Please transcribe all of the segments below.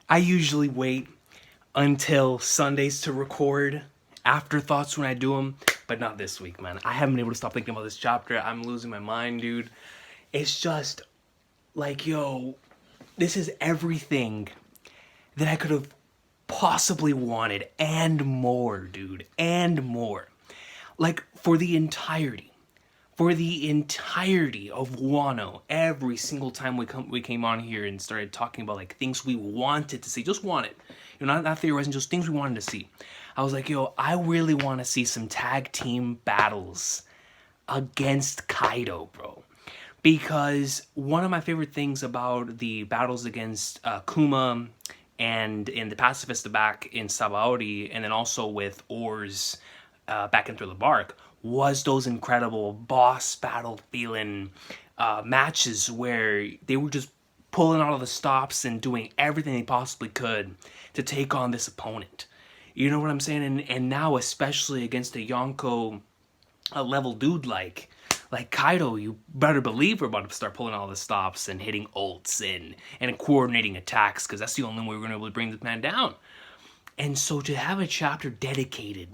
I usually wait until Sundays to record afterthoughts when I do them, but not this week, man. I haven't been able to stop thinking about this chapter. I'm losing my mind, dude. It's just like, yo, this is everything that I could have possibly wanted and more, dude, and more. Like, for the entirety of Wano, every single time we came on here and started talking about like things we wanted to see, just wanted, you know, not theorizing, just things we wanted to see. I was like, yo, I really want to see some tag team battles against Kaido, bro. Because one of my favorite things about the battles against Kuma and in the Pacifista back in Sabaody, and then also with Oars back in Thriller Bark, was those incredible boss battle feeling matches where they were just pulling out of the stops and doing everything they possibly could to take on this opponent. You know what I'm saying? And now, especially against a Yonko level dude like Kaido, you better believe we're about to start pulling all the stops and hitting ults and coordinating attacks, because that's the only way we're going to be able to bring this man down. And so to have a chapter dedicated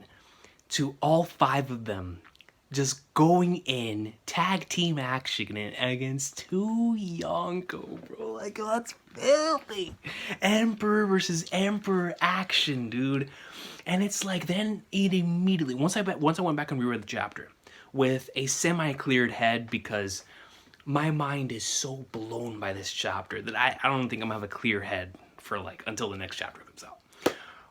to all 5 of them just going in tag team action against 2 Yonko, bro, like, that's filthy. Emperor versus Emperor action, dude. And it's like, then it immediately, once I went back and reread the chapter with a semi-cleared head, because my mind is so blown by this chapter that I don't think I'm gonna have a clear head for like until the next chapter comes out.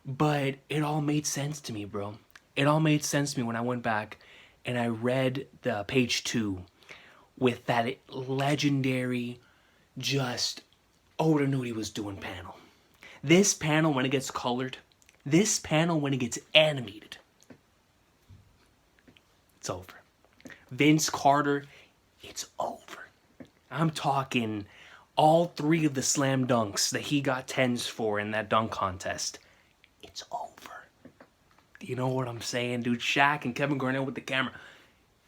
But it all made sense to me, bro. It all made sense to me when I went back and I read the page 2 with that legendary, just Oda knew what he was doing panel. This panel when it gets colored, this panel when it gets animated, it's over. Vince Carter, it's over. I'm talking all 3 of the slam dunks that he got 10s for in that dunk contest. It's over. You know what I'm saying, dude? Shaq and Kevin Garnett with the camera.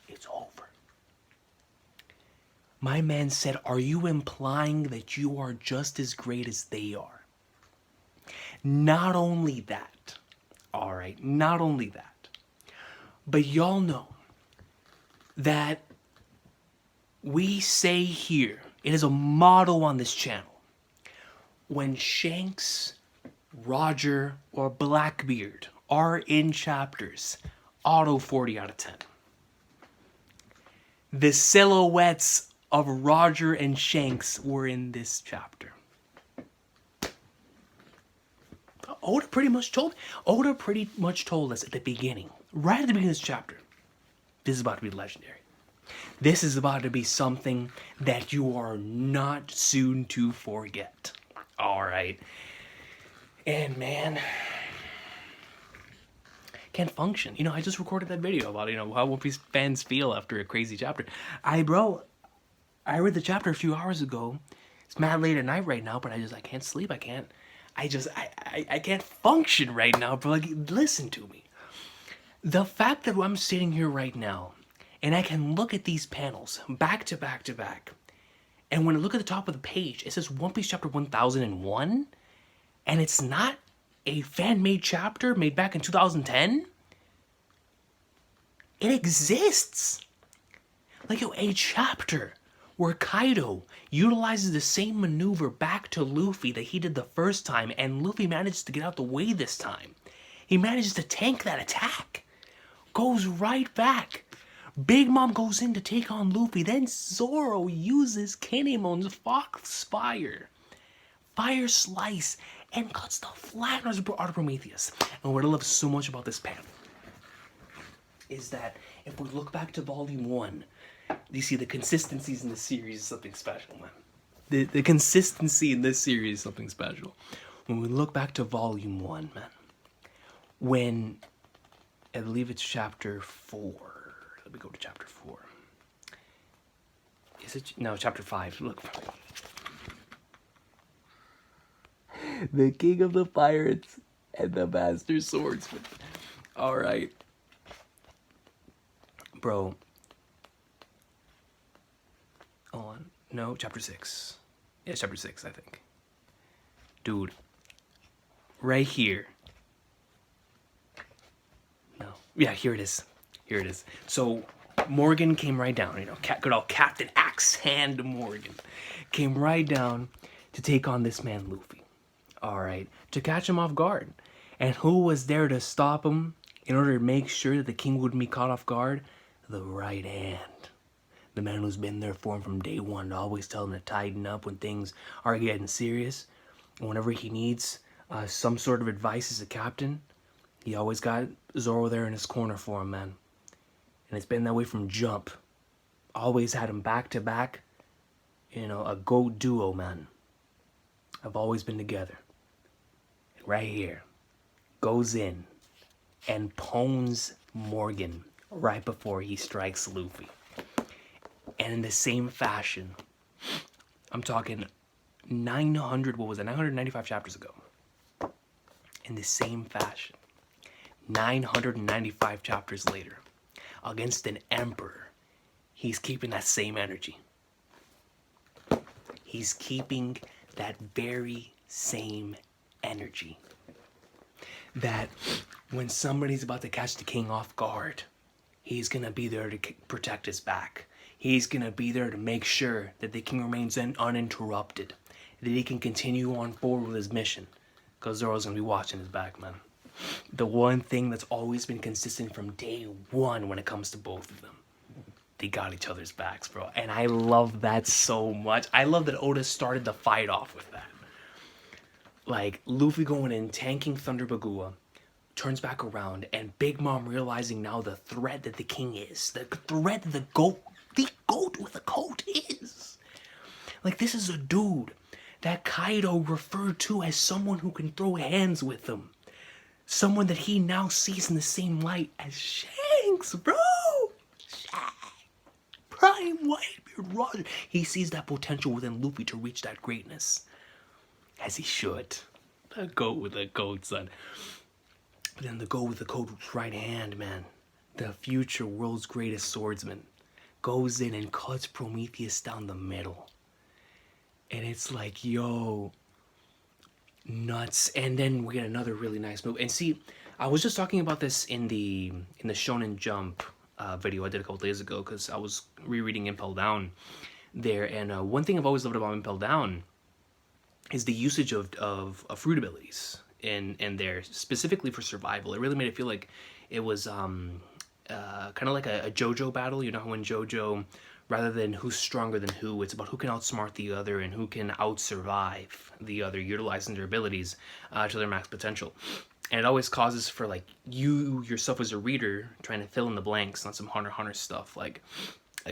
It's over. My man said, are you implying that you are just as great as they are? Not only that, all right, not only that, but y'all know that we say here, it is a motto on this channel, when Shanks, Roger, or Blackbeard are in chapters, auto 40 out of 10. The silhouettes of Roger and Shanks were in this chapter. Oda pretty much told us at the beginning, right at the beginning of this chapter, this is about to be legendary. This is about to be something that you are not soon to forget. All right. And man, can't function. You know, I just recorded that video about, you know, how One Piece fans feel after a crazy chapter. I read the chapter a few hours ago. It's mad late at night right now, but I can't sleep. I can't function right now, bro. Like, listen to me. The fact that I'm sitting here right now and I can look at these panels back to back to back, and when I look at the top of the page, it says One Piece chapter 1001, and it's not a fan-made chapter made back in 2010. It exists. Like, yo, a chapter where Kaido utilizes the same maneuver back to Luffy that he did the first time, and Luffy manages to get out the way this time. He manages to tank that attack. Goes right back. Big Mom goes in to take on Luffy. Then Zoro uses Kinemon's Fox Fire Slice, and cuts the flatteners out of Prometheus. And what I love so much about this panel is that if we look back to Volume 1, you see the consistencies in the series is something special, man. The consistency in this series is something special. When we look back to Volume 1, man, when, I believe it's chapter 4. Let me go to chapter 4. Is it? No, chapter 5. Look. The King of the Pirates and the Master Swordsman. Alright. Bro. Hold on. No, chapter 6. Yeah, chapter 6, I think. Dude, right here. No. Yeah, here it is. Here it is. So Morgan came right down, you know, good old Captain Axe Hand Morgan came right down to take on this man Luffy. All right, to catch him off guard. And who was there to stop him in order to make sure that the king wouldn't be caught off guard? The right hand. The man who's been there for him from day one to always tell him to tighten up when things are getting serious. And whenever he needs some sort of advice as a captain, he always got Zoro there in his corner for him, man. And it's been that way from jump. Always had him back to back. You know, a GOAT duo, man. I've always been together. And right here, goes in and pwns Morgan right before he strikes Luffy. And in the same fashion, I'm talking 995 chapters ago. In the same fashion, 995 chapters later, against an emperor, he's keeping that same energy. He's keeping that very same energy. That when somebody's about to catch the king off guard, he's gonna be there to protect his back. He's gonna be there to make sure that the king remains uninterrupted, that he can continue on forward with his mission, because Zoro's gonna be watching his back, man. The one thing that's always been consistent from day one when it comes to both of them, they got each other's backs, bro. And I love that so much. I love that Oda started the fight off with that. Like, Luffy going in, tanking Thunder Bagua, turns back around, and Big Mom realizing now the threat that the king is. The threat that the goat with a coat is. Like, this is a dude that Kaido referred to as someone who can throw hands with him. Someone that he now sees in the same light as Shanks, bro. Shanks. Prime Whitebeard Roger. He sees that potential within Luffy to reach that greatness. As he should. The goat with the coat, son. But then the goat with the coat's right hand, man. The future world's greatest swordsman. Goes in and cuts Prometheus down the middle. And it's like, yo, nuts. And then we get another really nice move. And see, I was just talking about this in the Shonen Jump video I did a couple days ago, because I was rereading Impel Down there. And one thing I've always loved about Impel Down is the usage of fruit abilities in there, specifically for survival. It really made it feel like it was kind of like a JoJo battle. You know how in JoJo, rather than who's stronger than who, it's about who can outsmart the other and who can outsurvive the other, utilizing their abilities to their max potential. And it always causes for, like, you yourself as a reader trying to fill in the blanks on some Hunter x Hunter stuff, like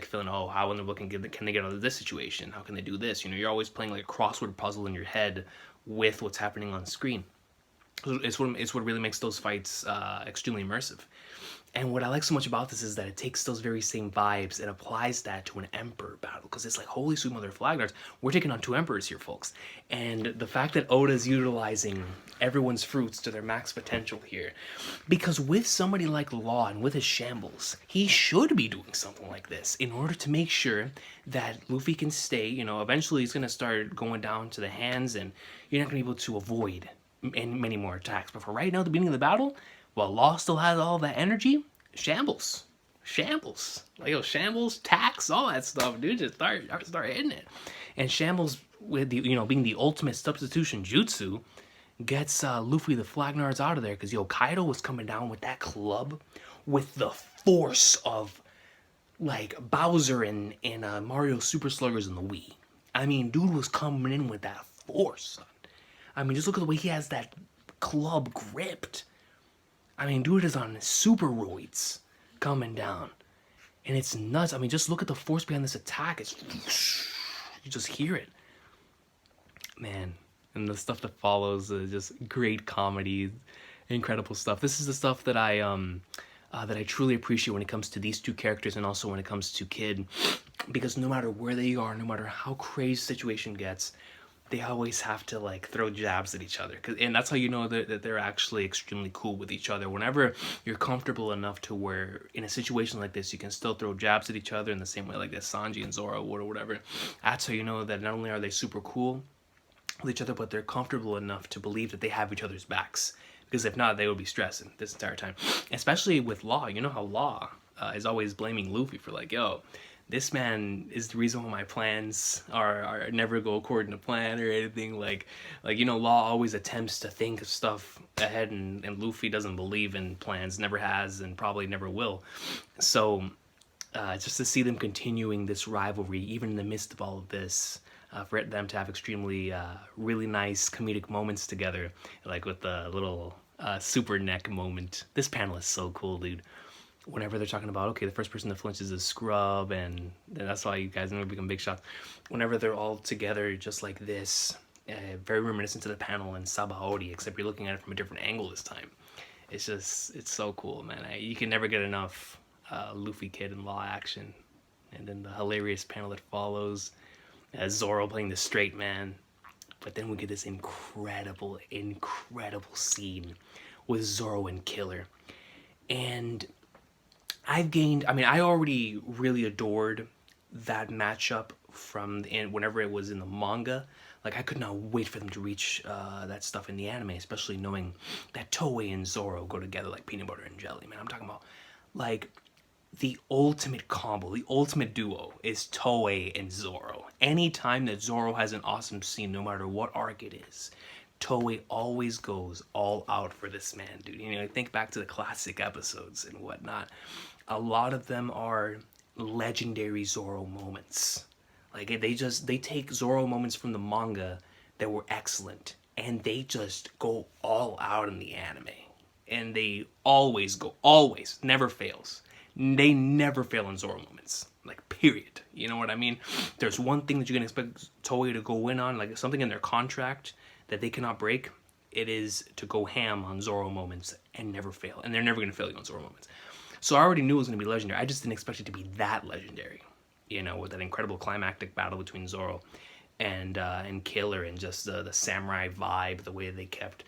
feeling, oh, how in the book can they get out of this situation? How can they do this? You know, you're always playing like a crossword puzzle in your head with what's happening on screen. It's what really makes those fights extremely immersive. And what I like so much about this is that it takes those very same vibes and applies that to an emperor battle. Because it's like, holy sweet mother of Flagnards, we're taking on two emperors here, folks. And the fact that Oda's utilizing everyone's fruits to their max potential here. Because with somebody like Law and with his shambles, he should be doing something like this in order to make sure that Luffy can stay. You know, eventually he's going to start going down to the hands and you're not going to be able to avoid many more attacks. But for right now, at the beginning of the battle, while Law still has all that energy, shambles. Like, yo, shambles, tax, all that stuff, dude, just start hitting it. And shambles, with the, you know, being the ultimate substitution jutsu, gets Luffy the Flagnards out of there. Because, yo, Kaido was coming down with that club with the force of, like, Bowser and Mario Super Sluggers in the Wii. I mean, dude was coming in with that force, son. I mean, just look at the way he has that club gripped. I mean, dude is on super roids coming down. And it's nuts. I mean, just look at the force behind this attack. It's, you just hear it. Man. And the stuff that follows is just great comedy. Incredible stuff. This is the stuff that I truly appreciate when it comes to these two characters and also when it comes to Kid. Because no matter where they are, no matter how crazy the situation gets, they always have to, like, throw jabs at each other. And that's how you know that they're actually extremely cool with each other. Whenever you're comfortable enough to where, in a situation like this, you can still throw jabs at each other in the same way like that Sanji and Zoro would or whatever. That's how you know that not only are they super cool, with each other, but they're comfortable enough to believe that they have each other's backs. Because if not, they would be stressing this entire time. Especially with Law. You know how Law is always blaming Luffy for like, yo, this man is the reason why my plans are never go according to plan or anything. Like you know, Law always attempts to think of stuff ahead, and Luffy doesn't believe in plans, never has, and probably never will. So just to see them continuing this rivalry, even in the midst of all of this, for them to have extremely really nice comedic moments together, like with the little super neck moment. This panel is so cool, dude. Whenever they're talking about, okay, the first person that flinches is Scrub, and that's why you guys never become big shots. Whenever they're all together just like this, very reminiscent to the panel in Sabaody, except you're looking at it from a different angle this time. It's just, it's so cool, man. You can never get enough Luffy Kid and Law action. And then the hilarious panel that follows, Zoro playing the straight man. But then we get this incredible, incredible scene with Zoro and Killer. And I've gained, I mean, I already really adored that matchup from whenever it was in the manga. Like, I could not wait for them to reach that stuff in the anime, especially knowing that Toei and Zoro go together like peanut butter and jelly, man. I'm talking about, like, the ultimate combo, the ultimate duo is Toei and Zoro. Anytime that Zoro has an awesome scene, no matter what arc it is, Toei always goes all out for this man, dude. You know, think back to the classic episodes and whatnot. A lot of them are legendary Zoro moments. Like, they take Zoro moments from the manga that were excellent, and they just go all out in the anime. And they always go, always, never fails. They never fail in Zoro moments. Like, period. You know what I mean? There's one thing that you can expect Toei to go in on, like something in their contract that they cannot break. It is to go ham on Zoro moments and never fail. And they're never going to fail you on Zoro moments. So I already knew it was going to be legendary. I just didn't expect it to be that legendary. You know, with that incredible climactic battle between Zoro and Killer, and just the samurai vibe, the way they kept,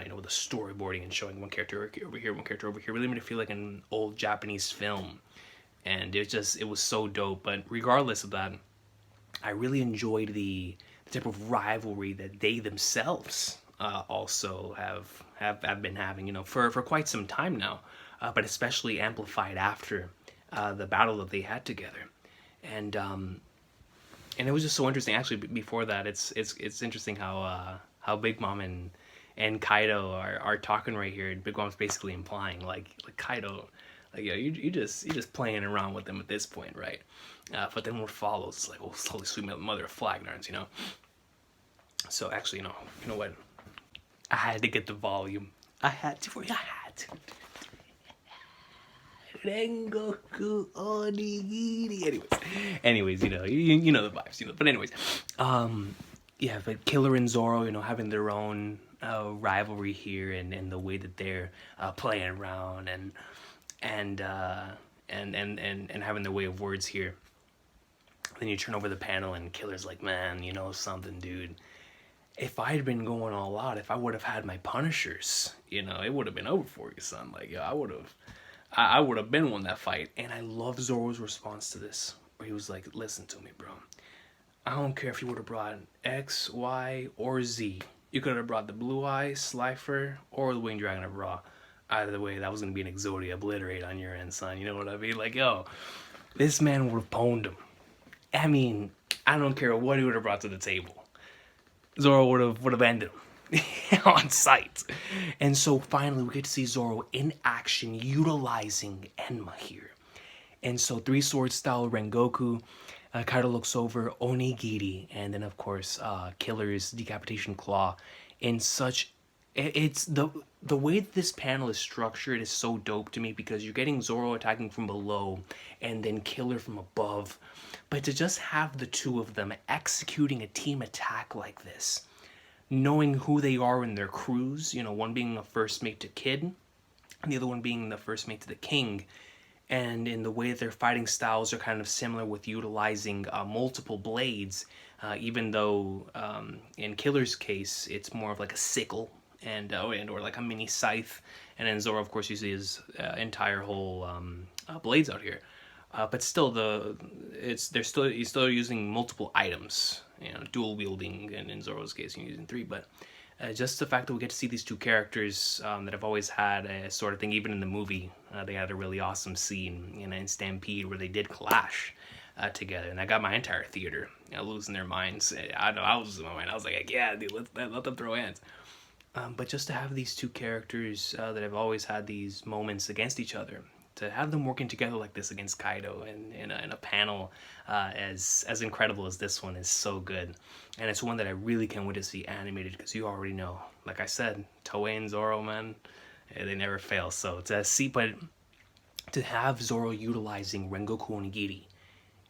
you know, with the storyboarding and showing one character over here, one character over here, really made it feel like an old Japanese film. And it was so dope. But regardless of that, I really enjoyed the type of rivalry that they themselves also have been having, you know, for quite some time now, but especially amplified after the battle that they had together. And it was just so interesting. Actually, before that, it's interesting how Big Mom and Kaido are talking right here. Big Mom's basically implying like Kaido, like, yeah, you just playing around with them at this point, right? But then what follows is like, oh, holy sweet mother of flagnards, you know. So actually, you know what? I had to get the volume. I had to. Rengoku onigiri. Anyways, you know the vibes, you know. But anyways, yeah, but Killer and Zoro, you know, having their own rivalry here, and the way that they're playing around and having their way of words here. Then you turn over the panel and Killer's like, man, you know something, dude. If I had been going all out, if I would have had my Punishers, you know, it would have been over for you, son. Like, yeah, I would have been won that fight. And I love Zoro's response to this, where he was like, listen to me, bro. I don't care if you would have brought X, Y, or Z. You could have brought the Blue Eye, Slifer, or the Winged Dragon of Ra. Either way, that was going to be an Exodia obliterate on your end, son. You know what I mean? Like, yo, this man would have pwned him. I mean, I don't care what he would have brought to the table. Zoro would have ended him on sight. And so finally we get to see Zoro in action utilizing Enma here. And so three sword style Rengoku, Kaido looks over Onigiri, and then of course Killer's decapitation claw. In such, it's the way that this panel is structured is so dope to me, because you're getting Zoro attacking from below and then Killer from above. But to just have the two of them executing a team attack like this, knowing who they are in their crews, you know, one being a first mate to Kid, and the other one being the first mate to the King, and in the way that their fighting styles are kind of similar with utilizing multiple blades, even though in Killer's case, it's more of like a sickle and or like a mini scythe, and then Zoro, of course, uses his entire whole blades out here. But still, he's still using multiple items, dual wielding, and in Zoro's case, you're using 3. But just the fact that we get to see these two characters that have always had a sort of thing, even in the movie, they had a really awesome scene in Stampede where they did clash together, and that got my entire theater losing their minds. I know I was losing my mind. I was like, yeah, dude, let them throw hands. But just to have these two characters that have always had these moments against each other, to have them working together like this against Kaido in a panel as incredible as this one is so good. And it's one that I really can't wait to see animated, because you already know, like I said, Toei and Zoro, man, they never fail. So but to have Zoro utilizing Rengoku Onigiri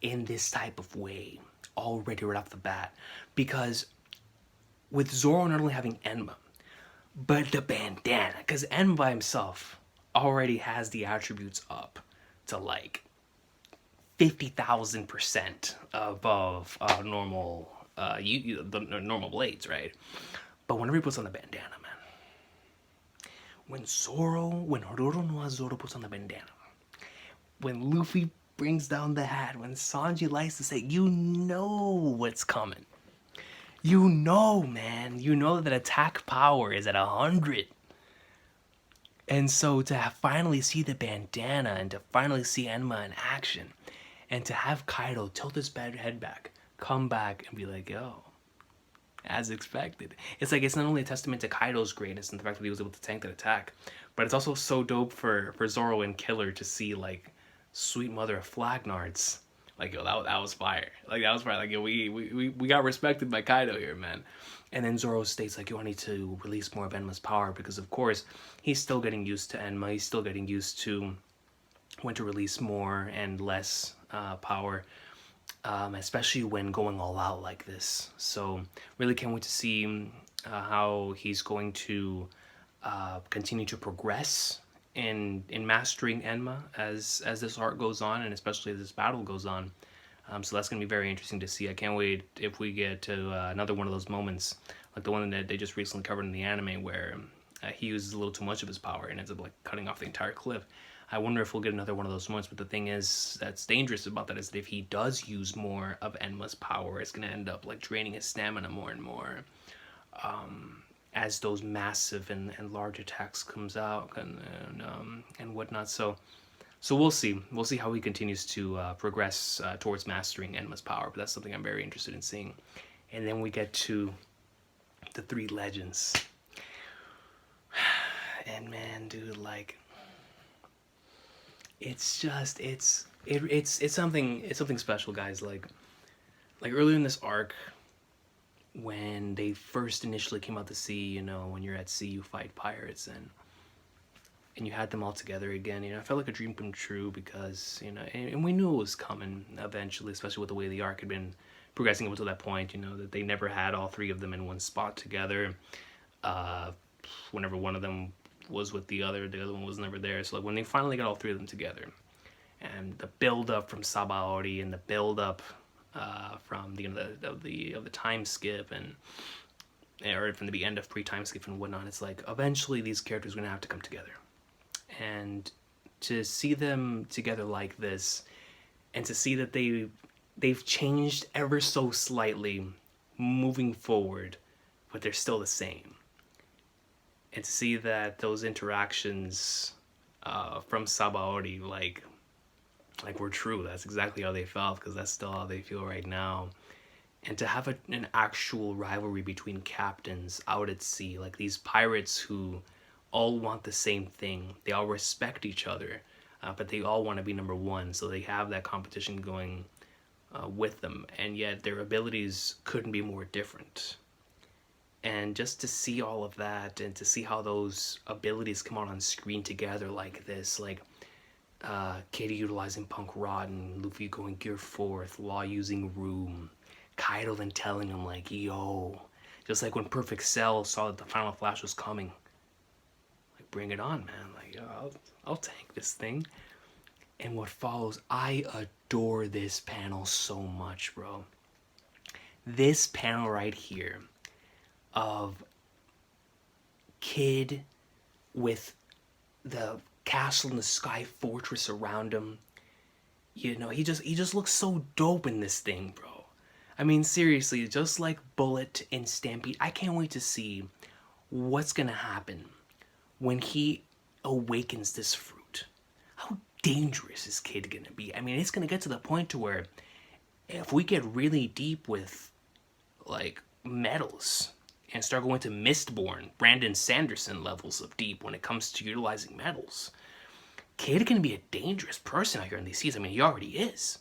in this type of way already right off the bat, because with Zoro not only having Enma, but the bandana, because Enma by himself already has the attributes up to like 50,000% above normal the normal blades, right? But whenever he puts on the bandana, man, when Roronoa Zoro puts on the bandana, when Luffy brings down the hat, when Sanji likes to say, you know what's coming. You know, man. You know that attack power is at 100. And so to finally see the bandana and to finally see Enma in action, and to have Kaido tilt his head back, come back and be like, yo, as expected. It's like, it's not only a testament to Kaido's greatness and the fact that he was able to tank that attack, but it's also so dope for Zoro and Killer to see, like, sweet mother of Flagnards. Like, yo, that was fire. Like, that was fire. Like, yo, we got respected by Kaido here, man. And then Zoro states, like, yo, I need to release more of Enma's power, because, of course, he's still getting used to Enma. He's still getting used to when to release more and less power, especially when going all out like this. So, really can't wait to see how he's going to continue to progress in mastering Enma as this arc goes on, and especially as this battle goes on. So that's going to be very interesting to see. I can't wait if we get to another one of those moments, like the one that they just recently covered in the anime, where he uses a little too much of his power and ends up like cutting off the entire cliff. I wonder if we'll get another one of those moments, but the thing is that's dangerous about that is that if he does use more of Enma's power, it's going to end up like draining his stamina more and more as those massive and large attacks comes out and whatnot. So we'll see. We'll see how he continues to progress towards mastering Enma's power, but that's something I'm very interested in seeing. And then we get to the 3 legends. And man, dude, like, it's just it's something special, guys. Like earlier in this arc, when they first initially came out to sea, you know, when you're at sea, you fight pirates, and you had them all together again. You know, it felt like a dream come true, because, you know, and we knew it was coming eventually, especially with the way the arc had been progressing up to that point. You know, that they never had all 3 of them in one spot together. Whenever one of them was with the other one was never there. So like when they finally got all 3 of them together, and the build up from Sabaody and the build up from the end of the time skip or from the end of pre-time skip and whatnot, it's like eventually these characters are gonna have to come together, and to see them together like this, and to see that they've changed ever so slightly moving forward, but they're still the same, and to see that those interactions from Sabaody like were true. That's exactly how they felt, because that's still how they feel right now. And to have an actual rivalry between captains out at sea, like these pirates who all want the same thing. They all respect each other, but they all want to be number 1, so they have that competition going with them, and yet their abilities couldn't be more different. And just to see all of that, and to see how those abilities come out on screen together like this, like Katie utilizing Punk Rotten, Luffy going Gear 4th, Law using Room, Kaido then telling him like, yo, just like when Perfect Cell saw that the final flash was coming, like, bring it on, man, like, yo, I'll tank this thing. And what follows, I adore this panel so much, bro. This panel right here of Kid with the castle in the sky fortress around him. You know, he just looks so dope in this thing, bro. I mean, seriously, just like Bullet and Stampede, I can't wait to see what's gonna happen when he awakens this fruit. How dangerous is Kid gonna be? I mean, it's gonna get to the point to where if we get really deep with like metals and start going to Mistborn, Brandon Sanderson levels of deep when it comes to utilizing metals, Kid can be a dangerous person out here in these seas. I mean, he already is.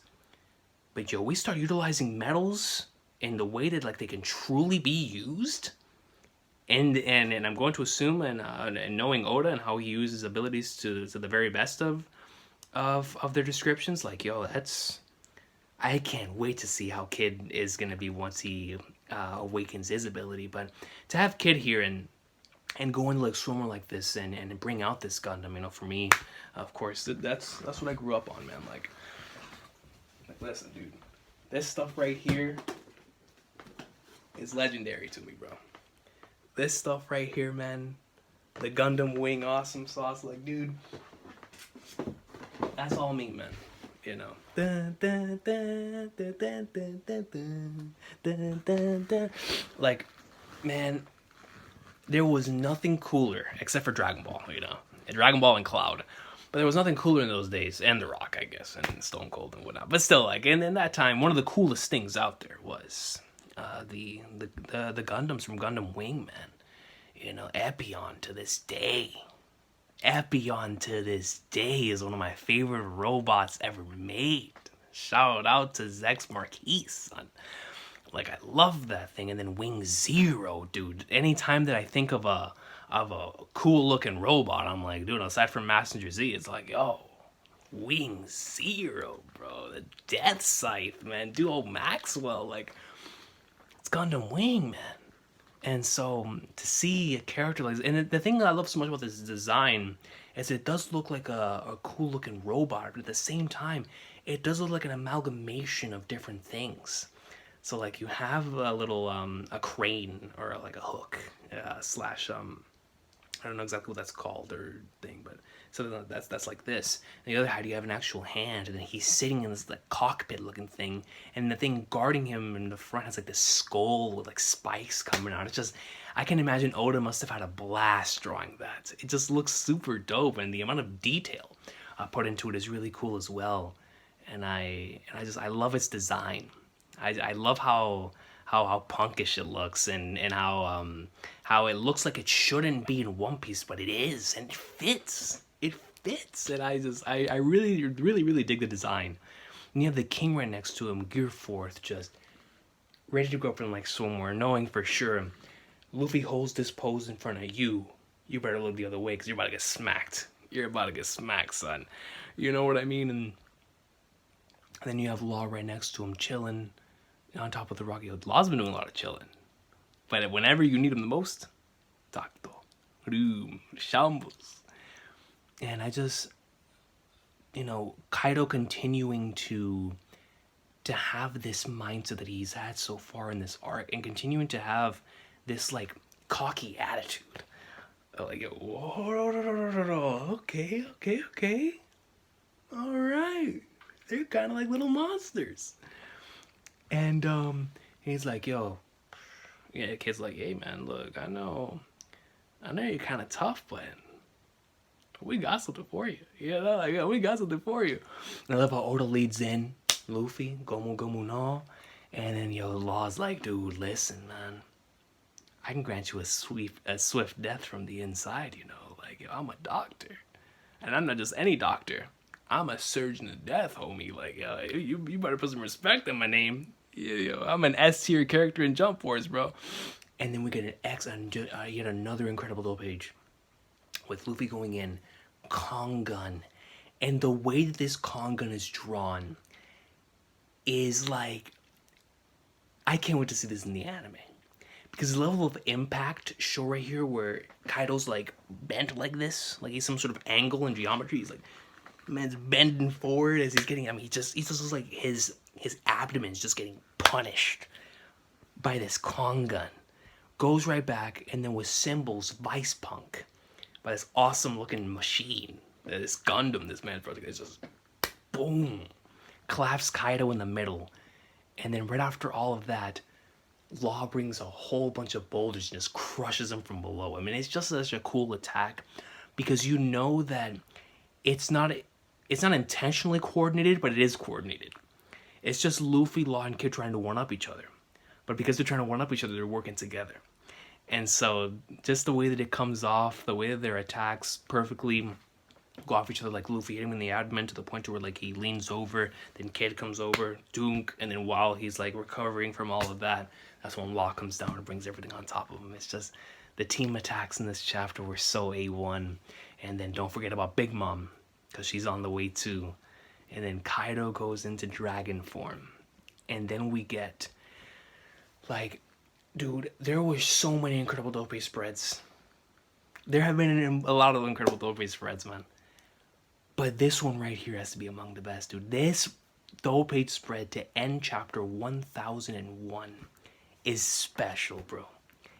But yo, we start utilizing metals in the way that like they can truly be used. And I'm going to assume, and knowing Oda and how he uses abilities to the very best of their descriptions, like yo, that's, I can't wait to see how Kid is gonna be once he awakens his ability. But to have Kid here and go into like somewhere like this and bring out this Gundam, you know, for me, of course, that's what I grew up on, man. Like listen, dude, this stuff right here is legendary to me, bro. This stuff right here, man, the Gundam Wing Awesome Sauce, like, dude, that's all me, man. You know, like, man, there was nothing cooler except for Dragon Ball, you know, and Dragon Ball and Cloud, but there was nothing cooler in those days, and The Rock, I guess, and Stone Cold and whatnot. But still, like, and in that time, one of the coolest things out there was the Gundams from Gundam Wing, man. You know, Epion to this day. Epion to this day is one of my favorite robots ever made. Shout out to Zex Marquis, son. Like, I love that thing. And then Wing Zero, dude. Anytime that I think of a cool looking robot, I'm like, dude, aside from Messenger Z, it's like, yo, Wing Zero, bro. The Death Scythe, man. Duo Maxwell, like, it's Gundam Wing, man. And so to see a character like this, and the thing that I love so much about this design is it does look like a cool looking robot, but at the same time, it does look like an amalgamation of different things. So like you have a little a crane or like a hook slash I don't know exactly what that's called or thing, but so that's like this. And the other side, you have an actual hand, and then he's sitting in this like cockpit looking thing, and the thing guarding him in the front has like this skull with like spikes coming out. It's just, I can imagine Oda must have had a blast drawing that. It just looks super dope, and the amount of detail put into it is really cool as well. And I love its design. I love how punkish it looks, and how it looks like it shouldn't be in One Piece, but it is, and it fits. It fits, and I really dig the design. And you have the king right next to him, Gear Forth, just ready to go up and like somewhere, knowing for sure Luffy holds this pose in front of you. You better look the other way, because you're about to get smacked. You're about to get smacked, son. You know what I mean? And then you have Law right next to him, chilling on top of the rock. Law's been doing a lot of chilling. But whenever you need him the most, Tacto, Room, Shambles. And I just, you know, Kaido continuing to have this mindset that he's had so far in this arc, and continuing to have this, like, cocky attitude. Like, whoa, okay. All right. They're kind of like little monsters. And he's like, yo, yeah, the kid's like, hey man, look, I know you're kind of tough, but we got something for you. You know, like, yeah, we got something for you. And I love how Oda leads in, Luffy, Gomu Gomu no, and then yo, Law's like, dude, listen, man, I can grant you a swift death from the inside, you know, like, yo, I'm a doctor, and I'm not just any doctor. I'm a surgeon of death, homie. Like, you better put some respect on my name. Yo, I'm an S tier character in Jump Force, bro. And then we get an X on yet another incredible dope page with Luffy going in, Kong gun, and the way that this Kong gun is drawn is like, I can't wait to see this in the anime, because the level of impact show right here where Kaido's like bent like this, like he's some sort of angle in geometry. He's like, man's bending forward as he's getting, I mean, he just looks like his abdomen's just getting punished by this Kong gun. Goes right back, and then with symbols, Vice Punk, by this awesome looking machine, this Gundam, this man's project is just boom, claps Kaido in the middle, And then right after all of that, Law brings a whole bunch of boulders and just crushes them from below. I mean, it's just such a cool attack because you know that it's not intentionally coordinated, but it is coordinated. It's just Luffy, Law, and Kid trying to one up each other. But because they're trying to one up each other, they're working together. And so just the way that it comes off, the way that their attacks perfectly go off each other, like Luffy hit him in the abdomen to the point where like he leans over, then Kid comes over, dunk, and then while he's like recovering from all of that, that's when Law comes down and brings everything on top of him. It's just the team attacks in this chapter were so A1. And then don't forget about Big Mom, because she's on the way too. And then Kaido goes into dragon form. And then we get, like, dude, there were so many incredible dope spreads. There have been a lot of incredible dope spreads, man. But this one right here has to be among the best, dude. This dope spread to end chapter 1001 is special, bro.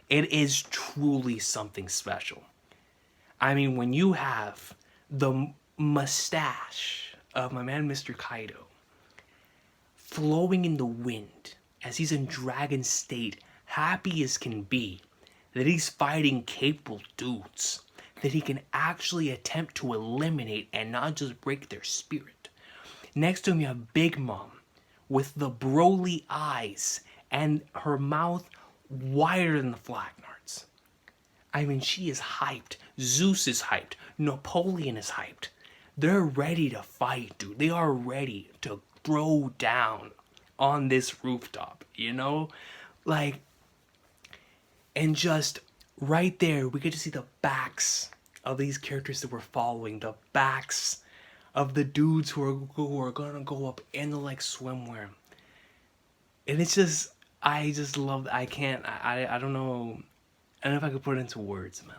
It is truly something special. I mean, when you have the mustache of my man Mr. Kaido flowing in the wind as he's in dragon state, happy as can be that he's fighting capable dudes that he can actually attempt to eliminate and not just break their spirit. Next to him you have Big Mom with the Broly eyes and her mouth wider than the Flagnards. I mean, she is hyped. Zeus is hyped. Napoleon is hyped. They're ready to fight, dude. They are ready to throw down on this rooftop, you know? Like, and just right there, we get to see the backs of these characters that we're following, the backs of the dudes who are gonna go up in the like swimwear. And it's just, I just love, I don't know, I don't know if I could put it into words, man.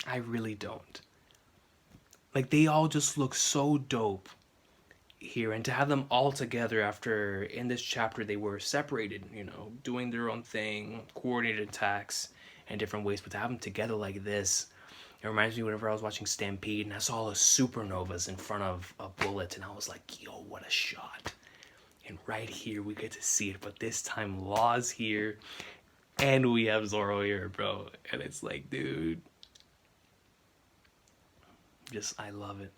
I really don't. Like, they all just look so dope here, and to have them all together after, in this chapter, they were separated, you know, doing their own thing, coordinated attacks in different ways, but to have them together like this, it reminds me whenever I was watching Stampede and I saw all the supernovas in front of a bullet, and I was like, yo, what a shot. And right here, we get to see it, but this time, Law's here, and we have Zoro here, bro. And it's like, dude, just, I love it.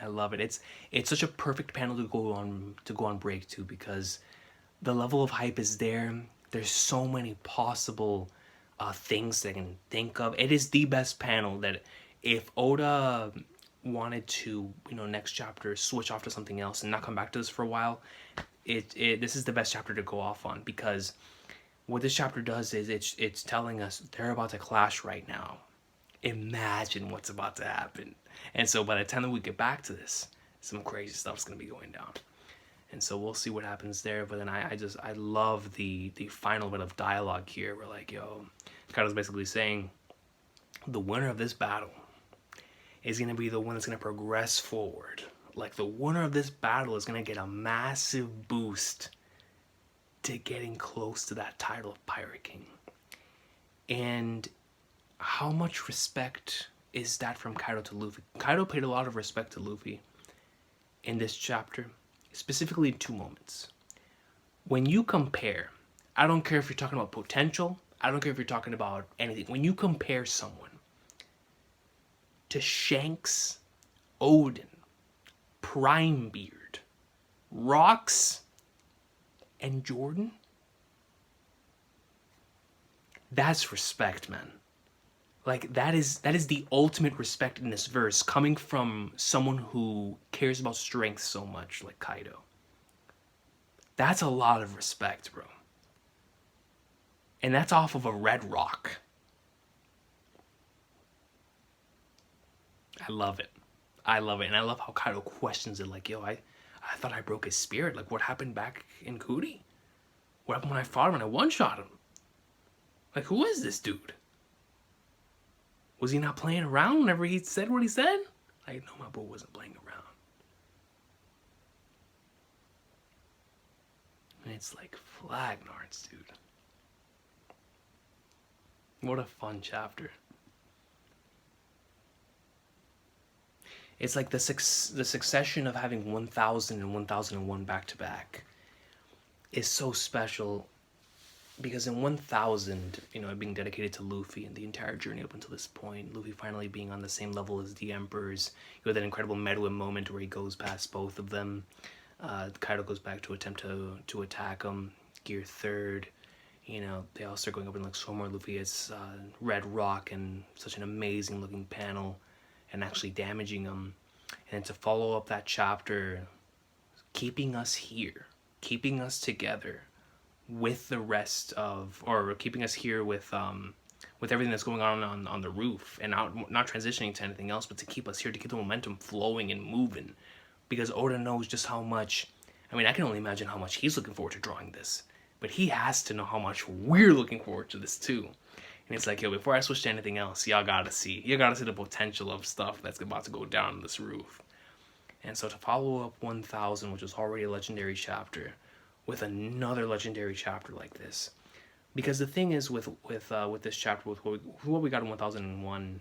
I love it. It's such a perfect panel to go on break to, because the level of hype is there. There's so many possible things that I can think of. It is the best panel that if Oda wanted to, you know, next chapter switch off to something else and not come back to this for a while, this is the best chapter to go off on, because what this chapter does is it's telling us they're about to clash right now. Imagine what's about to happen. And so by the time that we get back to this, some crazy stuff's gonna be going down. And so we'll see what happens there. But then I love the final bit of dialogue here. We're like, yo, Kaido's basically saying the winner of this battle is gonna be the one that's gonna progress forward. Like, the winner of this battle is gonna get a massive boost to getting close to that title of Pirate King. And how much respect is that from Kaido to Luffy? Kaido paid a lot of respect to Luffy in this chapter, specifically in two moments. When you compare, I don't care if you're talking about potential, I don't care if you're talking about anything. When you compare someone to Shanks, Odin, Primebeard, Rocks, and Jordan, that's respect, man. Like, that is the ultimate respect in this verse, coming from someone who cares about strength so much, like Kaido. That's a lot of respect, bro. And that's off of a red rock. I love it. I love it. And I love how Kaido questions it, like, yo, I thought I broke his spirit. Like, what happened back in Kuti? What happened when I fought him and I one-shot him? Like, who is this dude? Was he not playing around whenever he said what he said? Like, no, my boy wasn't playing around. And it's like, Flagnards, dude. What a fun chapter. It's like the succession of having 1000 and 1001 back to back. is so special because in 1000, you know, being dedicated to Luffy and the entire journey up until this point, Luffy finally being on the same level as the Emperors, you have that incredible Medwin moment where he goes past both of them. Kaido goes back to attempt to attack him. Gear third, you know, they all start going up in like so more. Luffy hits Red Rock and such an amazing looking panel, and actually damaging him. And to follow up that chapter, keeping us here, keeping us together with the rest of, or keeping us here with everything that's going on the roof, and not transitioning to anything else, but to keep us here, to keep the momentum flowing and moving, because Oda knows just how much. I mean, I can only imagine how much he's looking forward to drawing this, but he has to know how much we're looking forward to this too. And it's like, yo, before I switch to anything else, y'all gotta see the potential of stuff that's about to go down on this roof. And so to follow up 1000, which was already a legendary chapter, with another legendary chapter like this, because the thing is with this chapter, with what we got in 1001,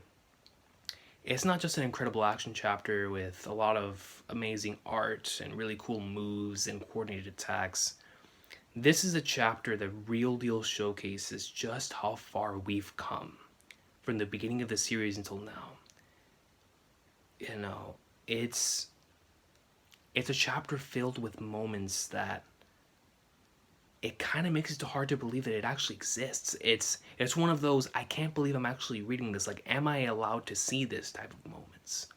it's not just an incredible action chapter with a lot of amazing art and really cool moves and coordinated attacks. This is a chapter that real deal showcases just how far we've come from the beginning of the series until now. You know, it's a chapter filled with moments that it kind of makes it hard to believe that it actually exists. It's one of those, I can't believe I'm actually reading this. Like, am I allowed to see this type of moments?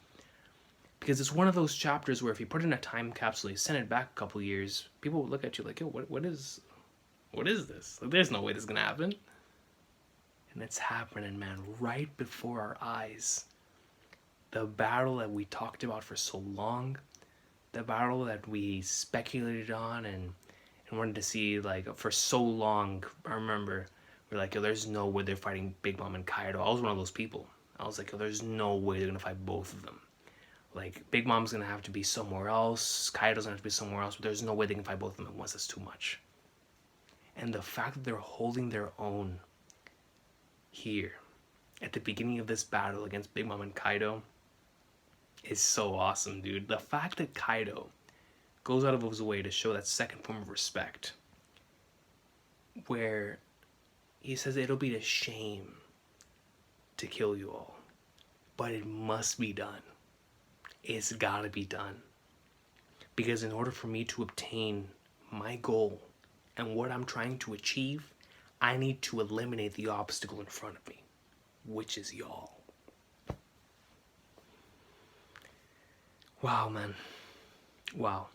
Because it's one of those chapters where if you put it in a time capsule, you send it back a couple years, people would look at you like, yo, what is this? Like, there's no way this is gonna happen. And it's happening, man, right before our eyes. The battle that we talked about for so long, the battle that we speculated on and wanted to see, like, for so long. I remember we're like, yo, there's no way they're fighting Big Mom and Kaido. I was one of those people. I was like, yo, there's no way they're gonna fight both of them. Like, Big Mom's gonna have to be somewhere else, Kaido's gonna have to be somewhere else, but there's no way they can fight both of them at once. That's too much. And the fact that they're holding their own here at the beginning of this battle against Big Mom and Kaido is so awesome, dude. The fact that Kaido goes out of his way to show that second form of respect, where he says it'll be a shame to kill you all, but it must be done. It's gotta be done. Because in order for me to obtain my goal and what I'm trying to achieve, I need to eliminate the obstacle in front of me, which is y'all. Wow, man. Wow.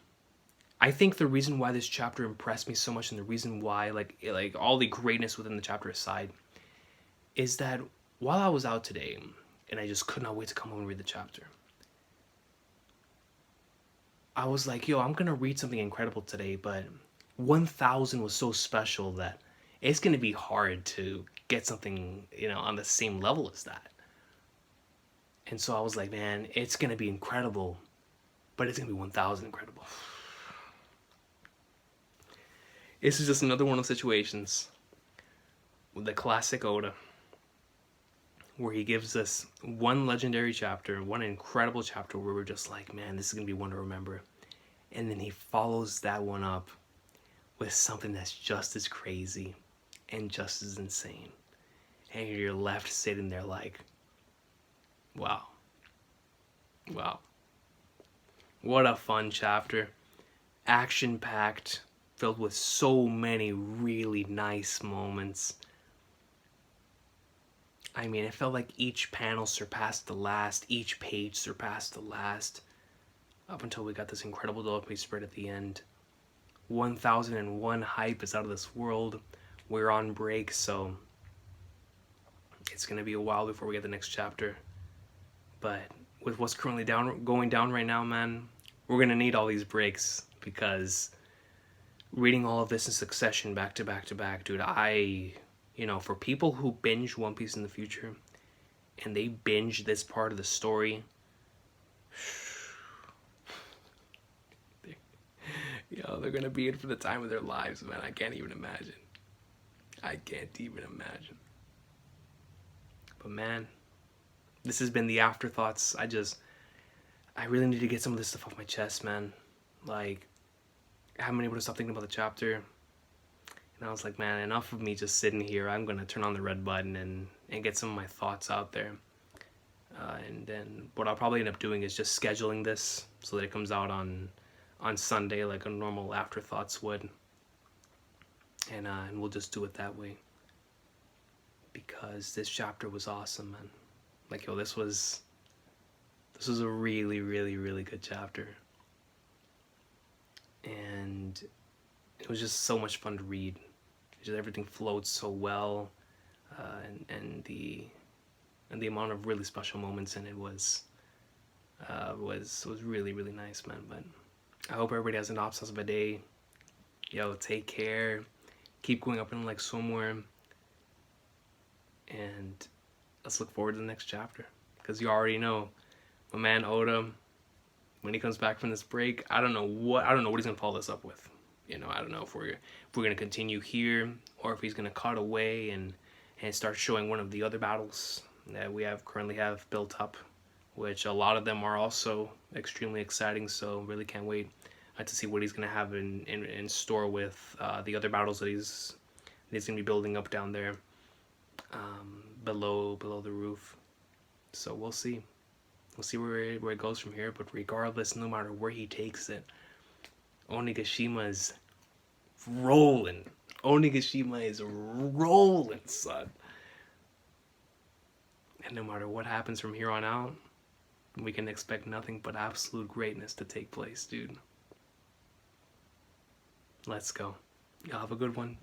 I think the reason why this chapter impressed me so much, and the reason why, like all the greatness within the chapter aside, is that while I was out today, and I just could not wait to come home and read the chapter, I was like, yo, I'm gonna read something incredible today, but 1000 was so special that it's gonna be hard to get something, you know, on the same level as that. And so I was like, man, it's gonna be incredible, but it's gonna be 1000 incredible. This is just another one of those situations with the classic Oda, where he gives us one legendary chapter, one incredible chapter where we're just like, man, this is going to be one to remember. And then he follows that one up with something that's just as crazy and just as insane. And you're left sitting there like, wow. Wow. What a fun chapter. Action-packed, filled with so many really nice moments. I mean, it felt like each panel surpassed the last, each page surpassed the last, up until we got this incredible double page spread at the end. 1001 hype is out of this world. We're on break, so it's gonna be a while before we get the next chapter. But with what's currently going down right now, man, we're gonna need all these breaks, because reading all of this in succession, back to back to back, dude, you know, for people who binge One Piece in the future, and they binge this part of the story, they're gonna be in for the time of their lives, man. I can't even imagine. But man, this has been the Afterthoughts. I really need to get some of this stuff off my chest, man. Like, I haven't been able to stop thinking about the chapter. And I was like, man, enough of me just sitting here. I'm gonna turn on the red button and get some of my thoughts out there. And then what I'll probably end up doing is just scheduling this so that it comes out on Sunday like a normal afterthoughts would. And we'll just do it that way. Because this chapter was awesome, man. Like, yo, this was a really, really, really good chapter. And it was just so much fun to read. Just everything flowed so well, and the amount of really special moments in it was really, really nice, man. But I hope everybody has an awesome of a day. Yo, take care. Keep going up and like somewhere. And let's look forward to the next chapter. Because you already know, my man Oda, when he comes back from this break, I don't know what he's gonna follow this up with. You know, I don't know if we're gonna continue here or if he's gonna cut away and start showing one of the other battles that we currently have built up, which a lot of them are also extremely exciting. So really can't wait to see what he's gonna have in store with the other battles that he's gonna be building up down there below the roof. So we'll see. We'll see where it goes from here. But regardless, no matter where he takes it, Onigashima is rolling. Onigashima is rolling, son. And no matter what happens from here on out, we can expect nothing but absolute greatness to take place, dude. Let's go. Y'all have a good one.